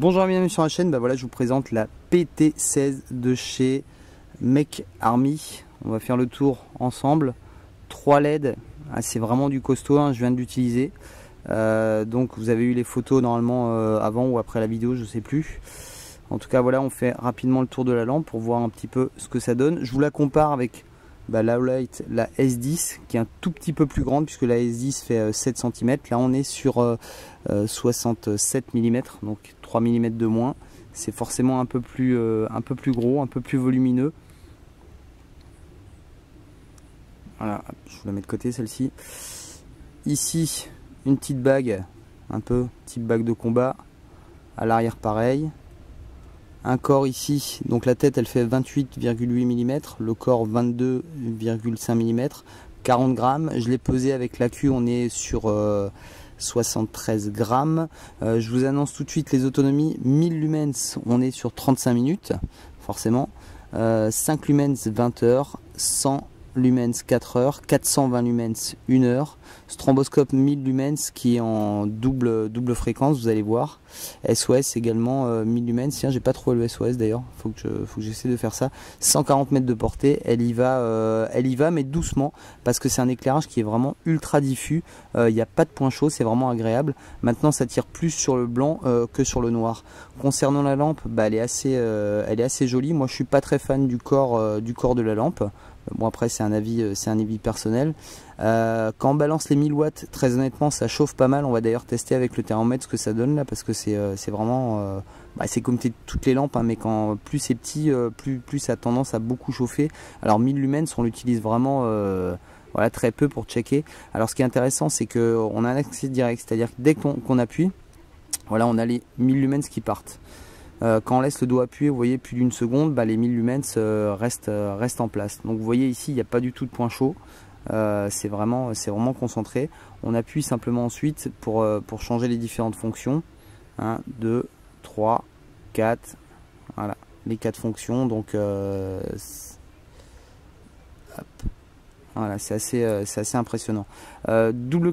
Bonjour et bienvenue sur la chaîne. Voilà, je vous présente la PT16 de chez Mech Army. On va faire le tour ensemble. 3 LED, c'est vraiment du costaud, hein, je viens de l'utiliser. Donc vous avez eu les photos normalement avant ou après la vidéo, je sais plus. En tout cas voilà, on fait rapidement le tour de la lampe pour voir un petit peu ce que ça donne. Je vous la compare avec la Olight, la S10 qui est un tout petit peu plus grande puisque la S10 fait 7 cm. Là on est sur 67 mm, donc 3 mm de moins. C'est forcément un peu plus gros, un peu plus volumineux. Voilà, je vous la mets de côté celle-ci. Ici, une petite bague, un peu type bague de combat. À l'arrière pareil. Un corps ici, donc la tête elle fait 28,8 mm, le corps 22,5 mm, 40 grammes. Je l'ai pesé avec l'AQ, on est sur 73 grammes. Je vous annonce tout de suite les autonomies. 1000 lumens, on est sur 35 minutes, forcément. 5 lumens 20 heures, 100 lumens 4 heures, 420 lumens 1 heure, stroboscope 1000 lumens qui est en double fréquence, vous allez voir. SOS également 1000 lumens. Tiens, j'ai pas trouvé le SOS d'ailleurs, faut que j'essaie de faire ça. 140 mètres de portée, elle y va mais doucement parce que c'est un éclairage qui est vraiment ultra diffus. Il n'y a pas de point chaud, c'est vraiment agréable. Maintenant ça tire plus sur le blanc que sur le noir. Concernant la lampe, elle est assez jolie. Moi je suis pas très fan du corps de la lampe. Bon après c'est un avis personnel. Quand on balance les 1000 watts, très honnêtement ça chauffe pas mal. On va d'ailleurs tester avec le thermomètre ce que ça donne là, parce que c'est vraiment c'est comme toutes les lampes, hein, mais quand plus c'est petit, plus ça a tendance à beaucoup chauffer. Alors 1000 lumens on l'utilise vraiment voilà, très peu pour checker. Alors ce qui est intéressant c'est qu'on a un accès direct, c'est-à-dire que dès qu'on appuie, voilà, on a les 1000 lumens qui partent. Quand on laisse le doigt appuyé, vous voyez, plus d'une seconde, les 1000 lumens restent en place. Donc vous voyez ici, il n'y a pas du tout de point chaud. C'est vraiment concentré. On appuie simplement ensuite pour changer les différentes fonctions. 1, 2, 3, 4. Voilà, les 4 fonctions. Donc voilà, c'est assez impressionnant. Double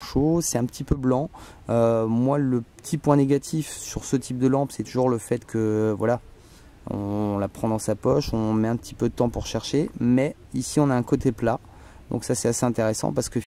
chaud, c'est un petit peu blanc. Moi, le petit point négatif sur ce type de lampe, c'est toujours le fait que voilà, on la prend dans sa poche, on met un petit peu de temps pour chercher, mais ici on a un côté plat, donc ça c'est assez intéressant parce que